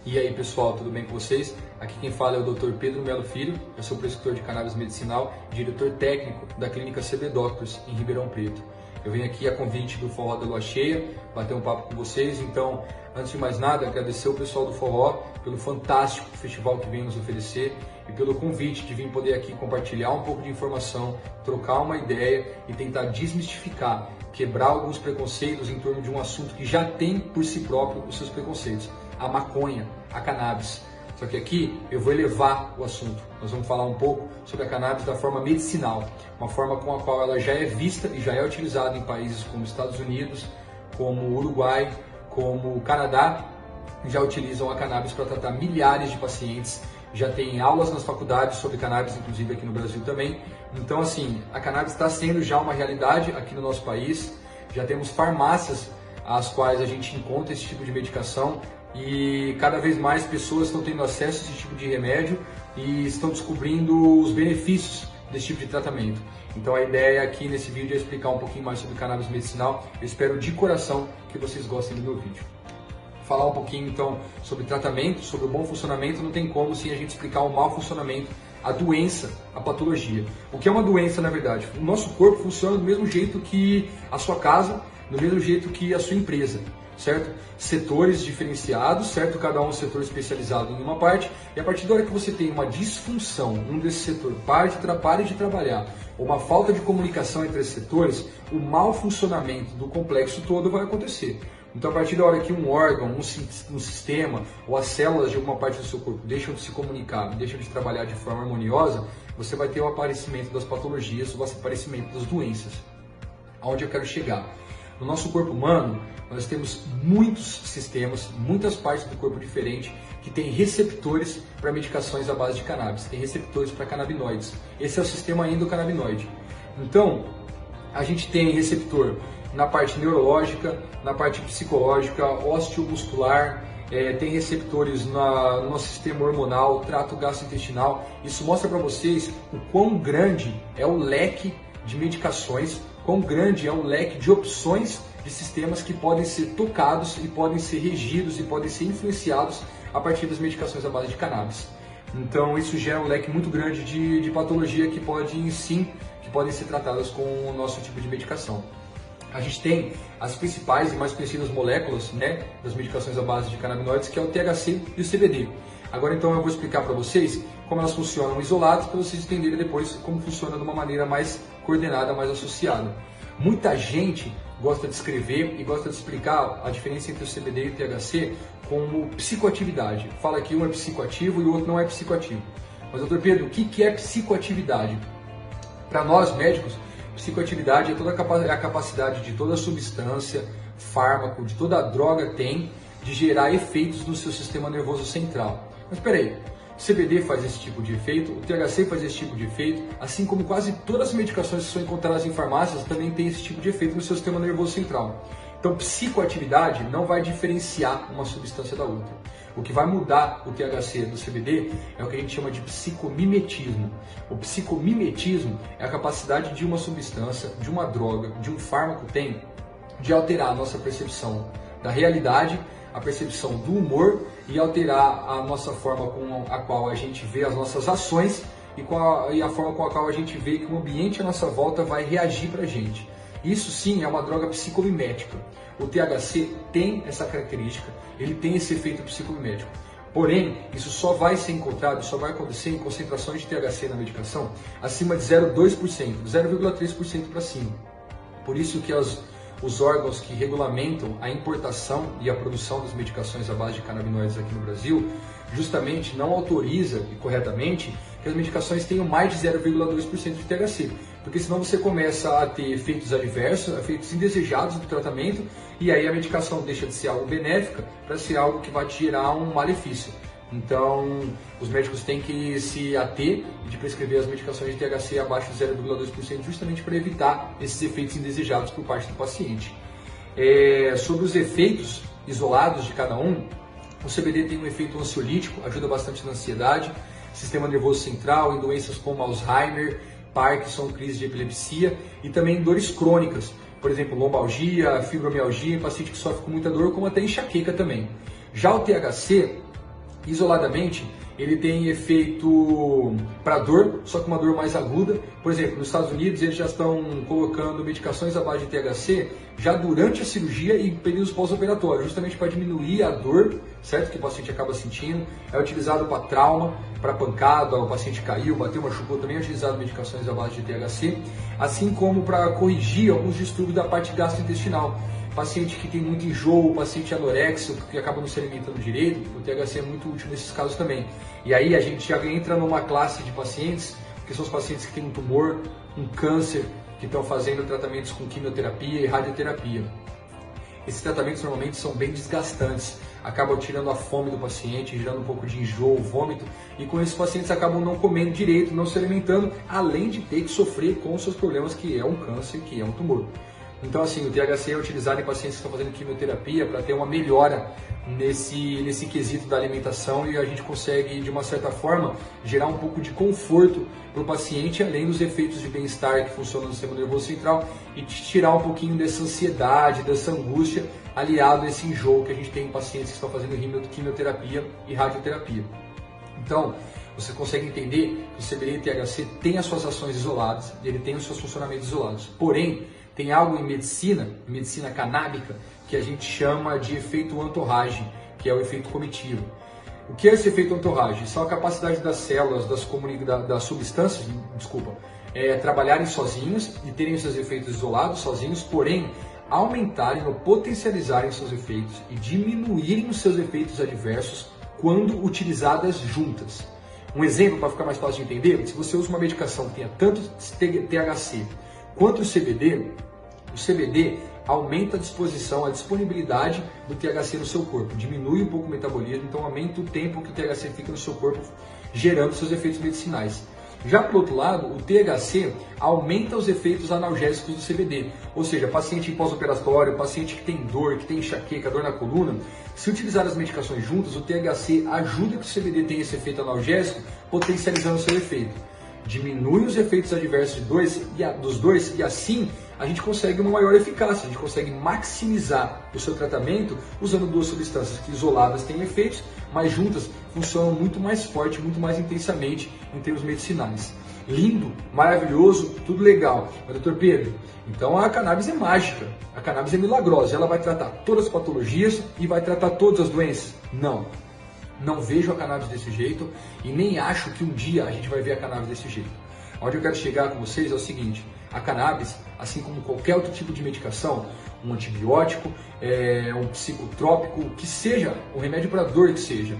E aí pessoal, tudo bem com vocês? Aqui quem fala é o Dr. Pedro Melo Filho, eu sou prescritor de cannabis medicinal e diretor técnico da clínica CB Doctors em Ribeirão Preto. Eu venho aqui a convite do Forró da Lua Cheia, bater um papo com vocês, então antes de mais nada agradecer o pessoal do Forró pelo fantástico festival que vem nos oferecer e pelo convite de vir poder aqui compartilhar um pouco de informação, trocar uma ideia e tentar desmistificar, quebrar alguns preconceitos em torno de um assunto que já tem por si próprio os seus preconceitos. A maconha, a cannabis. Só que aqui eu vou elevar o assunto. Nós vamos falar um pouco sobre a cannabis da forma medicinal, uma forma com a qual ela já é vista e já é utilizada em países como Estados Unidos, como Uruguai, como Canadá, já utilizam a cannabis para tratar milhares de pacientes. Já tem aulas nas faculdades sobre cannabis, inclusive aqui no Brasil também. Então, assim, a cannabis está sendo já uma realidade aqui no nosso país. Já temos farmácias às quais a gente encontra esse tipo de medicação e cada vez mais pessoas estão tendo acesso a esse tipo de remédio e estão descobrindo os benefícios desse tipo de tratamento. Então a ideia aqui nesse vídeo é explicar um pouquinho mais sobre cannabis medicinal. Eu espero de coração que vocês gostem do meu vídeo. Falar um pouquinho então sobre tratamento, sobre o bom funcionamento, não tem como sem a gente explicar o mau funcionamento, a doença, a patologia. O que é uma doença na verdade? O nosso corpo funciona do mesmo jeito que a sua casa, do mesmo jeito que a sua empresa, certo? Setores diferenciados, certo? Cada um setor especializado em uma parte, e a partir da hora que você tem uma disfunção num desse setor, pare de trabalhar, ou uma falta de comunicação entre esses setores, o mau funcionamento do complexo todo vai acontecer. Então, a partir da hora que um órgão, um sistema ou as células de alguma parte do seu corpo deixam de se comunicar, deixam de trabalhar de forma harmoniosa, você vai ter o aparecimento das patologias, o aparecimento das doenças. Aonde eu quero chegar? No nosso corpo humano, nós temos muitos sistemas, muitas partes do corpo diferentes que têm receptores para medicações à base de cannabis, tem receptores para canabinoides. Esse é o sistema endocannabinoide. Então, a gente tem receptor na parte neurológica, na parte psicológica, osteomuscular, tem receptores no nosso sistema hormonal, trato gastrointestinal. Isso mostra para vocês o quão grande é o leque de medicações, quão grande é o leque de opções de sistemas que podem ser tocados e podem ser regidos e podem ser influenciados a partir das medicações à base de cannabis. Então isso gera um leque muito grande de patologia que podem ser tratadas com o nosso tipo de medicação. A gente tem as principais e mais conhecidas moléculas, né, das medicações à base de canabinoides, que é o THC e o CBD. Agora então eu vou explicar para vocês como elas funcionam isoladas, para vocês entenderem depois como funciona de uma maneira mais coordenada, mais associada. Muita gente gosta de escrever e gosta de explicar a diferença entre o CBD e o THC como psicoatividade. Fala que um é psicoativo e o outro não é psicoativo. Mas, doutor Pedro, o que é psicoatividade? Para nós médicos, psicoatividade é toda a capacidade de toda substância, fármaco, de toda a droga tem de gerar efeitos no seu sistema nervoso central. Mas espera aí, o CBD faz esse tipo de efeito, o THC faz esse tipo de efeito, assim como quase todas as medicações que são encontradas em farmácias também têm esse tipo de efeito no seu sistema nervoso central. Então, psicoatividade não vai diferenciar uma substância da outra. O que vai mudar o THC do CBD é o que a gente chama de psicomimetismo. O psicomimetismo é a capacidade de uma substância, de uma droga, de um fármaco tem de alterar a nossa percepção da realidade, a percepção do humor e alterar a nossa forma com a qual a gente vê as nossas ações e a forma com a qual a gente vê que o ambiente à nossa volta vai reagir para a gente. Isso sim é uma droga psicomimética. O THC tem essa característica, ele tem esse efeito psicomimético. Porém, isso só vai ser encontrado, só vai acontecer em concentrações de THC na medicação acima de 0,2%, 0,3% para cima. Por isso que os órgãos que regulamentam a importação e a produção das medicações à base de canabinoides aqui no Brasil, justamente não autoriza e corretamente que as medicações tenham mais de 0,2% de THC, porque senão você começa a ter efeitos adversos, efeitos indesejados do tratamento, e aí a medicação deixa de ser algo benéfica para ser algo que vai te gerar um malefício. Então, os médicos têm que se ater de prescrever as medicações de THC abaixo de 0,2% justamente para evitar esses efeitos indesejados por parte do paciente. Sobre os efeitos isolados de cada um, o CBD tem um efeito ansiolítico, ajuda bastante na ansiedade, sistema nervoso central, em doenças como Alzheimer, Parkinson, crise de epilepsia e também em dores crônicas, por exemplo, lombalgia, fibromialgia, em paciente que sofre com muita dor, como até enxaqueca também. Já o THC, Isoladamente, ele tem efeito para dor, só que uma dor mais aguda. Por exemplo, nos Estados Unidos eles já estão colocando medicações à base de THC já durante a cirurgia e períodos pós-operatórios, justamente para diminuir a dor, certo? Que o paciente acaba sentindo. É utilizado para trauma, para pancada, o paciente caiu, bateu, machucou, também é utilizado medicações à base de THC, assim como para corrigir alguns distúrbios da parte gastrointestinal. Paciente que tem muito enjoo, paciente anoréxico, que acaba não se alimentando direito, o THC é muito útil nesses casos também. E aí a gente já entra numa classe de pacientes, que são os pacientes que têm um tumor, um câncer, que estão fazendo tratamentos com quimioterapia e radioterapia. Esses tratamentos normalmente são bem desgastantes, acabam tirando a fome do paciente, gerando um pouco de enjoo, vômito, e com esses pacientes acabam não comendo direito, não se alimentando, além de ter que sofrer com os seus problemas, que é um câncer, que é um tumor. Então, assim, o THC é utilizado em pacientes que estão fazendo quimioterapia para ter uma melhora nesse quesito da alimentação, e a gente consegue, de uma certa forma, gerar um pouco de conforto para o paciente, além dos efeitos de bem-estar que funcionam no sistema nervoso central, e tirar um pouquinho dessa ansiedade, dessa angústia, aliado a esse enjoo que a gente tem em pacientes que estão fazendo quimioterapia e radioterapia. Então, você consegue entender que o CBD e o THC têm as suas ações isoladas, ele tem os seus funcionamentos isolados. Porém, tem algo em medicina canábica, que a gente chama de efeito entourage, que é o efeito comitivo. O que é esse efeito entourage? São a capacidade das células, das substâncias, trabalharem sozinhas e terem seus efeitos isolados, sozinhos, porém, aumentarem ou potencializarem seus efeitos e diminuírem os seus efeitos adversos quando utilizadas juntas. Um exemplo para ficar mais fácil de entender: se você usa uma medicação que tenha tanto THC quanto o CBD aumenta a disponibilidade do THC no seu corpo, diminui um pouco o metabolismo, então aumenta o tempo que o THC fica no seu corpo, gerando seus efeitos medicinais. Já por outro lado, o THC aumenta os efeitos analgésicos do CBD, ou seja, paciente em pós-operatório, paciente que tem dor, que tem enxaqueca, dor na coluna, se utilizar as medicações juntas, o THC ajuda que o CBD tenha esse efeito analgésico, potencializando o seu efeito. Diminui os efeitos adversos dos dois e assim a gente consegue uma maior eficácia, a gente consegue maximizar o seu tratamento usando duas substâncias que isoladas têm efeitos, mas juntas funcionam muito mais forte, muito mais intensamente em termos medicinais. Lindo, maravilhoso, tudo legal. Mas, doutor Pedro, então a cannabis é mágica, a cannabis é milagrosa, ela vai tratar todas as patologias e vai tratar todas as doenças? Não. Não vejo a cannabis desse jeito e nem acho que um dia a gente vai ver a cannabis desse jeito. Onde eu quero chegar com vocês é o seguinte: a cannabis, assim como qualquer outro tipo de medicação, um antibiótico, um psicotrópico, que seja, um remédio para dor que seja,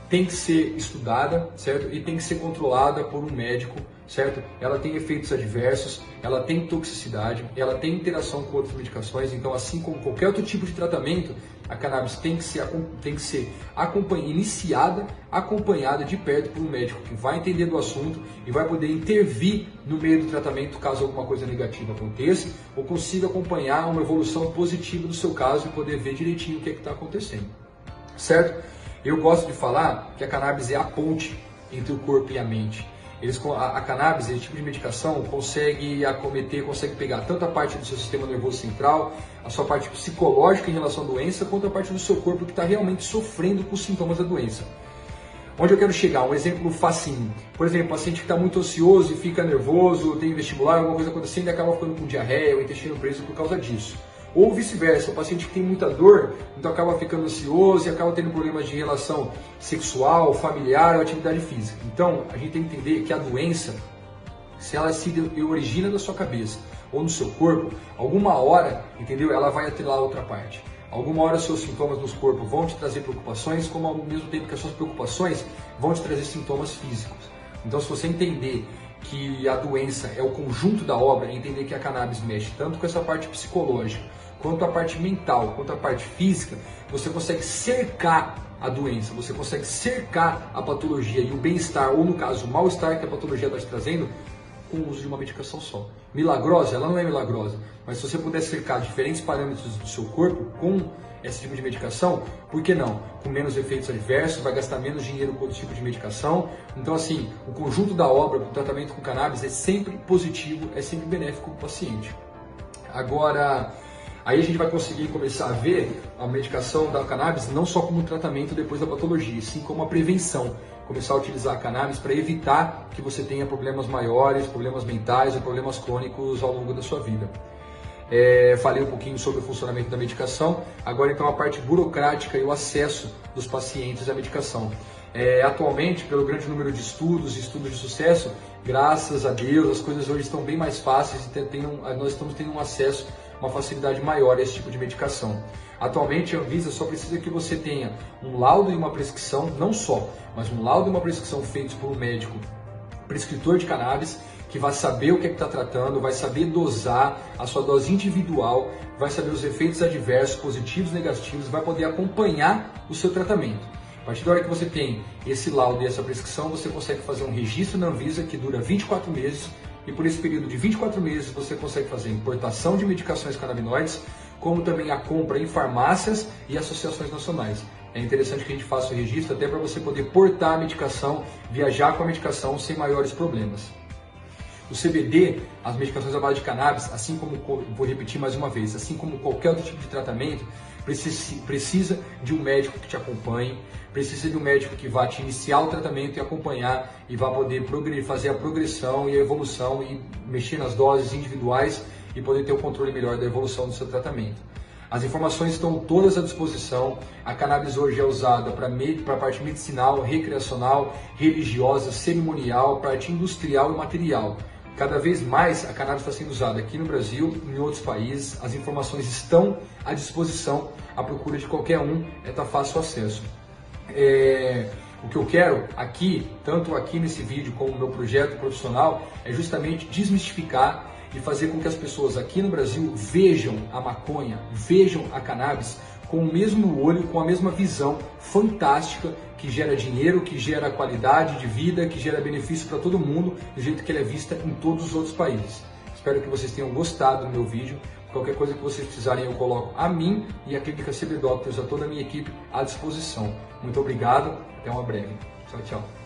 tem que ser estudada, certo? E tem que ser controlada por um médico, certo? Ela tem efeitos adversos, ela tem toxicidade, ela tem interação com outras medicações, então assim como qualquer outro tipo de tratamento, a cannabis tem que ser iniciada, acompanhada de perto por um médico que vai entender do assunto e vai poder intervir no meio do tratamento caso alguma coisa negativa aconteça, ou consiga acompanhar uma evolução positiva do seu caso e poder ver direitinho o que está acontecendo, certo? Eu gosto de falar que a cannabis é a ponte entre o corpo e a mente. A cannabis, esse tipo de medicação, consegue pegar tanto a parte do seu sistema nervoso central, a sua parte psicológica em relação à doença, quanto a parte do seu corpo que está realmente sofrendo com os sintomas da doença. Onde eu quero chegar? Um exemplo facinho. Por exemplo, o paciente que está muito ansioso e fica nervoso, tem vestibular, alguma coisa acontecendo e acaba ficando com diarreia ou intestino preso por causa disso. Ou vice-versa, o paciente que tem muita dor, então acaba ficando ansioso e acaba tendo problemas de relação sexual, familiar ou atividade física. Então, a gente tem que entender que a doença, se ela se origina da sua cabeça ou no seu corpo, alguma hora, entendeu? Ela vai atrelar a outra parte. Alguma hora seus sintomas nos corpos vão te trazer preocupações, como ao mesmo tempo que as suas preocupações vão te trazer sintomas físicos. Então, se você entender que a doença é o conjunto da obra, entender que a cannabis mexe tanto com essa parte psicológica, quanto a parte mental, quanto a parte física, você consegue cercar a doença, você consegue cercar a patologia e o bem-estar, ou no caso, o mal-estar que a patologia está te trazendo, com o uso de uma medicação só. Milagrosa? Ela não é milagrosa, mas se você puder cercar diferentes parâmetros do seu corpo com esse tipo de medicação, por que não? Com menos efeitos adversos, vai gastar menos dinheiro com outro tipo de medicação. Então, assim, o conjunto da obra do tratamento com cannabis é sempre positivo, é sempre benéfico para o paciente. Agora, Aí a gente vai conseguir começar a ver a medicação da cannabis não só como um tratamento depois da patologia, sim como uma prevenção. Começar a utilizar a cannabis para evitar que você tenha problemas maiores, problemas mentais ou problemas crônicos ao longo da sua vida. Falei um pouquinho sobre o funcionamento da medicação, agora então a parte burocrática e o acesso dos pacientes à medicação. Atualmente, pelo grande número de estudos de sucesso, graças a Deus, as coisas hoje estão bem mais fáceis e nós estamos tendo um acesso, uma facilidade maior a esse tipo de medicação. Atualmente a Anvisa só precisa que você tenha um laudo e uma prescrição, não só, mas um laudo e uma prescrição feitos por um médico prescritor de cannabis, que vai saber o que está tratando, vai saber dosar a sua dose individual, vai saber os efeitos adversos, positivos e negativos, vai poder acompanhar o seu tratamento. A partir da hora que você tem esse laudo e essa prescrição, você consegue fazer um registro na Anvisa que dura 24 meses, e por esse período de 24 meses você consegue fazer importação de medicações canabinoides, como também a compra em farmácias e associações nacionais. É interessante que a gente faça o registro até para você poder portar a medicação, viajar com a medicação sem maiores problemas. O CBD, as medicações à base de cannabis, assim como, vou repetir mais uma vez, assim como qualquer outro tipo de tratamento, precisa de um médico que te acompanhe, precisa de um médico que vá te iniciar o tratamento e acompanhar e vá poder fazer a progressão e a evolução e mexer nas doses individuais e poder ter o controle melhor da evolução do seu tratamento. As informações estão todas à disposição. A cannabis hoje é usada para a parte medicinal, recreacional, religiosa, cerimonial, parte industrial e material. Cada vez mais a cannabis está sendo usada aqui no Brasil e em outros países. As informações estão à disposição, à procura de qualquer um, está fácil acesso. O que eu quero aqui, tanto aqui nesse vídeo como no meu projeto profissional, é justamente desmistificar e fazer com que as pessoas aqui no Brasil vejam a maconha, vejam a cannabis com o mesmo olho, com a mesma visão fantástica que gera dinheiro, que gera qualidade de vida, que gera benefício para todo mundo, do jeito que ela é vista em todos os outros países. Espero que vocês tenham gostado do meu vídeo. Qualquer coisa que vocês precisarem, eu coloco a mim e a Clínica CB Doctors, a toda a minha equipe à disposição. Muito obrigado, até uma breve. Tchau, tchau.